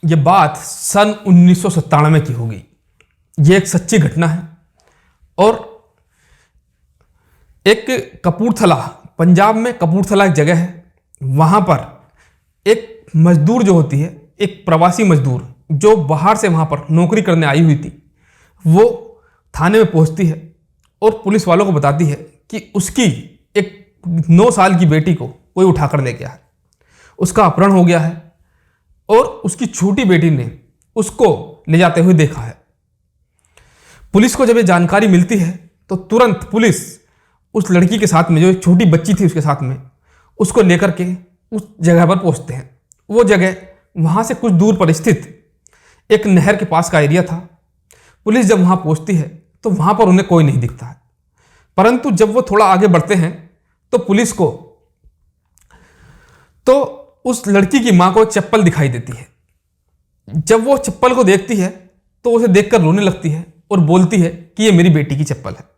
ये बात सन 1997 की होगी। ये एक सच्ची घटना है और एक कपूरथला, पंजाब में कपूरथला एक जगह है, वहाँ पर एक मजदूर जो होती है, एक प्रवासी मजदूर जो बाहर से वहाँ पर नौकरी करने आई हुई थी, वो थाने में पहुँचती है और पुलिस वालों को बताती है कि उसकी एक 9 साल की बेटी को कोई उठाकर ले गया है, उसका अपहरण हो गया है और उसकी छोटी बेटी ने उसको ले जाते हुए देखा है। पुलिस को जब ये जानकारी मिलती है तो तुरंत पुलिस उस लड़की के साथ में, जो एक छोटी बच्ची थी उसके साथ में, उसको लेकर के उस जगह पर पहुंचते हैं। वो जगह वहाँ से कुछ दूर पर स्थित एक नहर के पास का एरिया था। पुलिस जब वहाँ पहुँचती है तो वहाँ पर उन्हें कोई नहीं दिखता है, परंतु जब वो थोड़ा आगे बढ़ते हैं तो पुलिस को तो उस लड़की की माँ को एक चप्पल दिखाई देती है। जब वो चप्पल को देखती है तो उसे देखकर रोने लगती है और बोलती है कि ये मेरी बेटी की चप्पल है।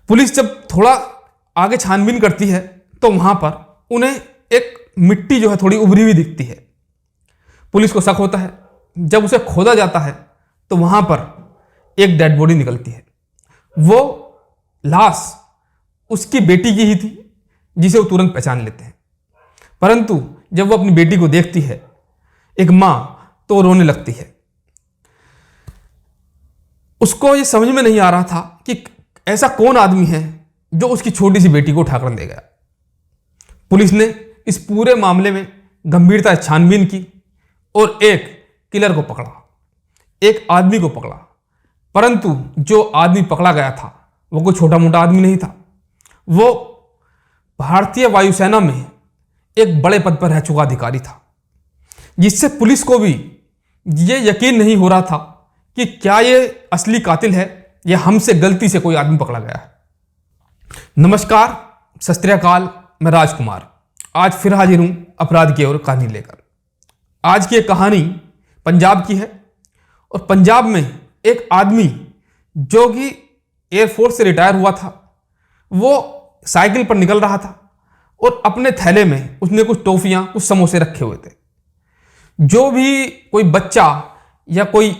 पुलिस जब थोड़ा आगे छानबीन करती है तो वहां पर उन्हें एक मिट्टी जो है थोड़ी उभरी हुई दिखती है। पुलिस को शक होता है। जब उसे खोदा जाता है तो वहां पर एक डेड बॉडी निकलती है। वो लाश उसकी बेटी की ही थी, जिसे वो तुरंत पहचान लेते हैं। परंतु जब वो अपनी बेटी को देखती है, एक मां, तो वो रोने लगती है। उसको ये समझ में नहीं आ रहा था कि ऐसा कौन आदमी है जो उसकी छोटी सी बेटी को उठाकर ले गया। पुलिस ने इस पूरे मामले में गंभीरता से छानबीन की और एक किलर को पकड़ा, एक आदमी को पकड़ा। परंतु जो आदमी पकड़ा गया था वो कोई छोटा मोटा आदमी नहीं था। वो भारतीय वायुसेना में एक बड़े पद पर रह चुका अधिकारी था, जिससे पुलिस को भी ये यकीन नहीं हो रहा था कि क्या ये असली कातिल है या हमसे गलती से कोई आदमी पकड़ा गया है। नमस्कार, सत श्री अकाल, मैं राजकुमार आज फिर हाजिर हूं अपराध की ओर कहानी लेकर। आज की एक कहानी पंजाब की है और पंजाब में एक आदमी जो कि एयरफोर्स से रिटायर हुआ था, वो साइकिल पर निकल रहा था और अपने थैले में उसने कुछ टॉफियां, कुछ समोसे रखे हुए थे। जो भी कोई बच्चा या कोई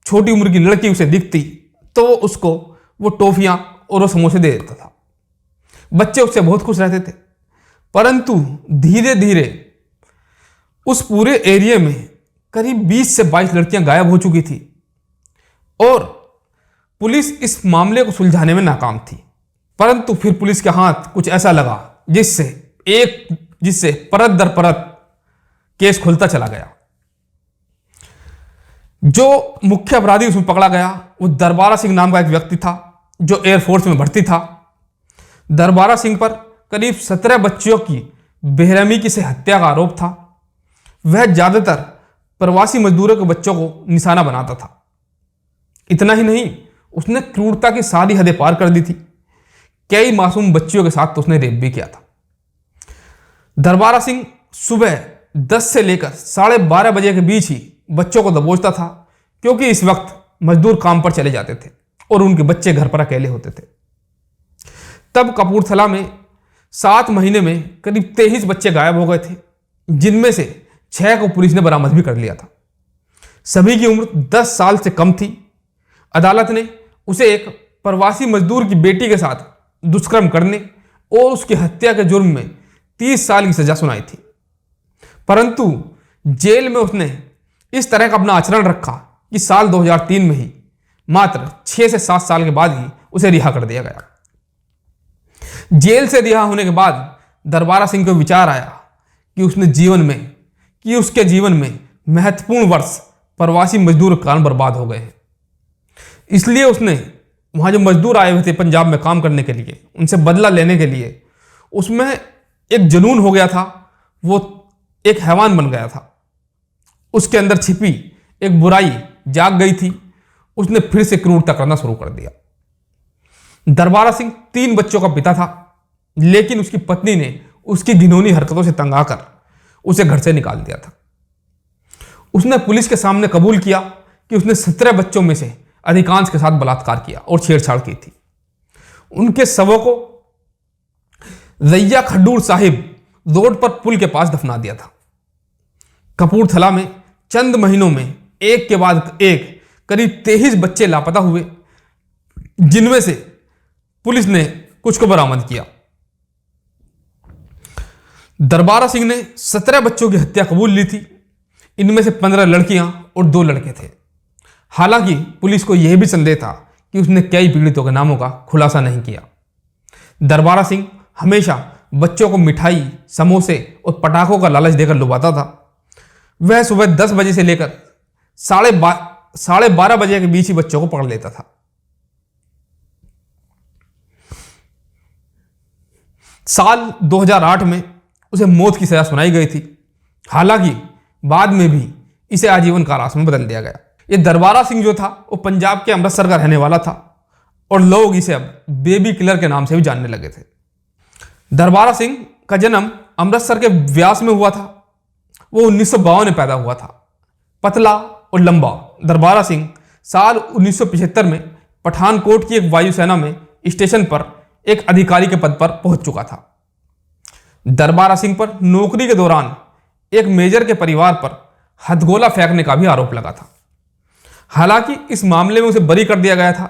छोटी उम्र की लड़की उसे दिखती तो वो उसको वो टॉफियां और वो समोसे दे देता था। बच्चे उससे बहुत खुश रहते थे। परंतु धीरे धीरे उस पूरे एरिया में करीब 20 से 22 लड़कियां गायब हो चुकी थी और पुलिस इस मामले को सुलझाने में नाकाम थी। परंतु फिर पुलिस के हाथ कुछ ऐसा लगा जिससे परत दर परत केस खुलता चला गया। जो मुख्य अपराधी उसमें पकड़ा गया वो दरबारा सिंह नाम का एक व्यक्ति था, जो एयरफोर्स में भर्ती था। दरबारा सिंह पर करीब 17 बच्चियों की बेरहमी से हत्या का आरोप था। वह ज्यादातर प्रवासी मजदूरों के बच्चों को निशाना बनाता था। इतना ही नहीं, उसने क्रूरता की सारी हदें पार कर दी थी। कई मासूम बच्चियों के साथ तो उसने रेप भी किया था। दरबारा सिंह सुबह 10 से लेकर 12:30 बजे के बीच ही बच्चों को दबोचता था, क्योंकि इस वक्त मजदूर काम पर चले जाते थे और उनके बच्चे घर पर अकेले होते थे। तब कपूरथला में 7 महीने में करीब 23 बच्चे गायब हो गए थे, जिनमें से 6 को पुलिस ने बरामद भी कर लिया था। सभी की उम्र 10 साल से कम थी। अदालत ने उसे एक प्रवासी मजदूर की बेटी के साथ दुष्कर्म करने और उसकी हत्या के जुर्म में 30 साल की सजा सुनाई थी। परंतु जेल में उसने इस तरह का अपना आचरण रखा कि साल 2003 में ही मात्र 6 से 7 साल के बाद ही उसे रिहा कर दिया गया। जेल से रिहा होने के बाद दरबारा सिंह को विचार आया कि उसके जीवन में महत्वपूर्ण वर्ष प्रवासी मजदूर के कारण बर्बाद हो गए हैं। इसलिए उसने वहाँ जो मजदूर आए हुए थे पंजाब में काम करने के लिए, उनसे बदला लेने के लिए उसमें एक जुनून हो गया था। वो एक हैवान बन गया था। उसके अंदर छिपी एक बुराई जाग गई थी। उसने फिर से क्रूरता करना शुरू कर दिया। दरबारा सिंह 3 बच्चों का पिता था, लेकिन उसकी पत्नी ने उसकी घिनौनी हरकतों से तंग आकर उसे घर से निकाल दिया था। उसने पुलिस के सामने कबूल किया कि उसने 17 बच्चों में से अधिकांश के साथ बलात्कार किया और छेड़छाड़ की थी। उनके शवों को रैया खड्डूर साहिब रोड पर पुल के पास दफना दिया था। कपूरथला में चंद महीनों में एक के बाद एक करीब 23 बच्चे लापता हुए, जिनमें से पुलिस ने कुछ को बरामद किया। दरबारा सिंह ने 17 बच्चों की हत्या कबूल ली थी। इनमें से 15 लड़कियां और 2 लड़के थे। हालांकि पुलिस को यह भी संदेह था कि उसने कई पीड़ितों के नामों का खुलासा नहीं किया। दरबारा सिंह हमेशा बच्चों को मिठाई, समोसे और पटाखों का लालच देकर लुभाता था। वह सुबह 10 बजे से लेकर 12:30 बजे के बीच ही बच्चों को पकड़ लेता था। साल 2008 में उसे मौत की सजा सुनाई गई थी। हालांकि बाद में भी इसे आजीवन कारावास में बदल दिया गया। ये दरबारा सिंह जो था वो पंजाब के अमृतसर का रहने वाला था और लोग इसे अब बेबी किलर के नाम से भी जानने लगे थे। दरबारा सिंह का जन्म अमृतसर के व्यास में हुआ था। वो 1952 में पैदा हुआ था। पतला और लंबा दरबारा सिंह साल 1975 में पठानकोट की एक वायुसेना में स्टेशन पर एक अधिकारी के पद पर पहुंच चुका था। दरबारा सिंह पर नौकरी के दौरान एक मेजर के परिवार पर हथगोला फेंकने का भी आरोप लगा था। हालांकि इस मामले में उसे बरी कर दिया गया था,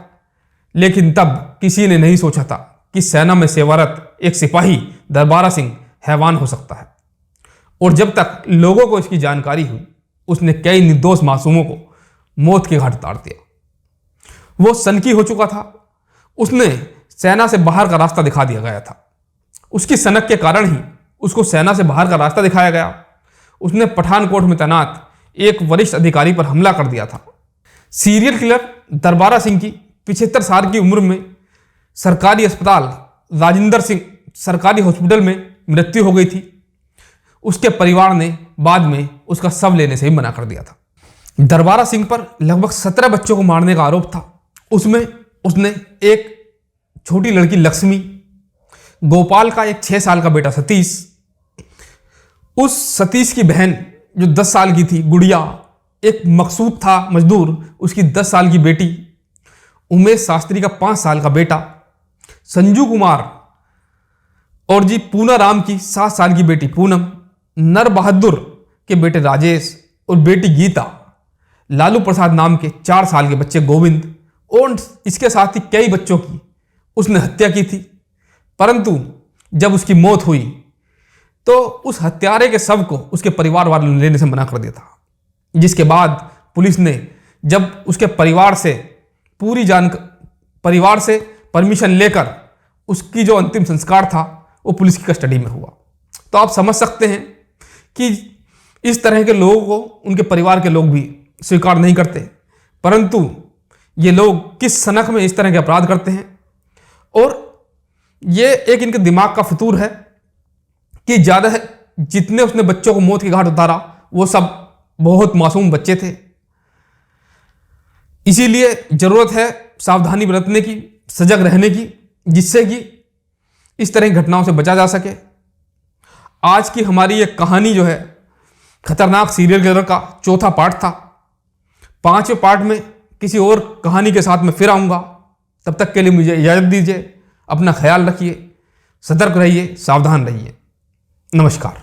लेकिन तब किसी ने नहीं सोचा था कि सेना में सेवारत एक सिपाही दरबारा सिंह हैवान हो सकता है। और जब तक लोगों को इसकी जानकारी हुई, उसने कई निर्दोष मासूमों को मौत के घाट उतार दिया। वो सनकी हो चुका था। उसने सेना से बाहर का रास्ता दिखा दिया गया था। उसकी सनक के कारण ही उसको सेना से बाहर का रास्ता दिखाया गया। उसने पठानकोट में तैनात एक वरिष्ठ अधिकारी पर हमला कर दिया था। सीरियल किलर दरबारा सिंह की 75 साल की उम्र में सरकारी अस्पताल राजिंदर सिंह सरकारी हॉस्पिटल में मृत्यु हो गई थी। उसके परिवार ने बाद में उसका शव लेने से ही मना कर दिया था। दरबारा सिंह पर लगभग 17 बच्चों को मारने का आरोप था। उसमें उसने एक छोटी लड़की लक्ष्मी, गोपाल का एक 6 साल का बेटा सतीश, उस सतीश की बहन जो 10 साल की थी गुड़िया, एक मकसूद था मजदूर, उसकी 10 साल की बेटी, उमेश शास्त्री का 5 साल का बेटा, संजू कुमार और जी पूना राम की 7 साल की बेटी पूनम, नर बहादुर के बेटे राजेश और बेटी गीता, लालू प्रसाद नाम के 4 साल के बच्चे गोविंद, और इसके साथ ही कई बच्चों की उसने हत्या की थी। परंतु जब उसकी मौत हुई तो उस हत्यारे के शव को उसके परिवार वालों ने लेने से मना कर दिया था। जिसके बाद पुलिस ने जब उसके परिवार से परमिशन लेकर उसकी जो अंतिम संस्कार था वो पुलिस की कस्टडी में हुआ। तो आप समझ सकते हैं कि इस तरह के लोगों को उनके परिवार के लोग भी स्वीकार नहीं करते, परंतु ये लोग किस सनक में इस तरह के अपराध करते हैं। और ये एक इनके दिमाग का फितूर है कि ज़्यादा जितने उसने बच्चों को मौत के घाट उतारा वो सब बहुत मासूम बच्चे थे। इसीलिए जरूरत है सावधानी बरतने की, सजग रहने की, जिससे कि इस तरह की घटनाओं से बचा जा सके। आज की हमारी ये कहानी जो है खतरनाक सीरियल किलर का 4था पार्ट था। 5वें पार्ट में किसी और कहानी के साथ मैं फिर आऊँगा। तब तक के लिए मुझे इजाज़त दीजिए। अपना ख्याल रखिए, सतर्क रहिए, सावधान रहिए। नमस्कार।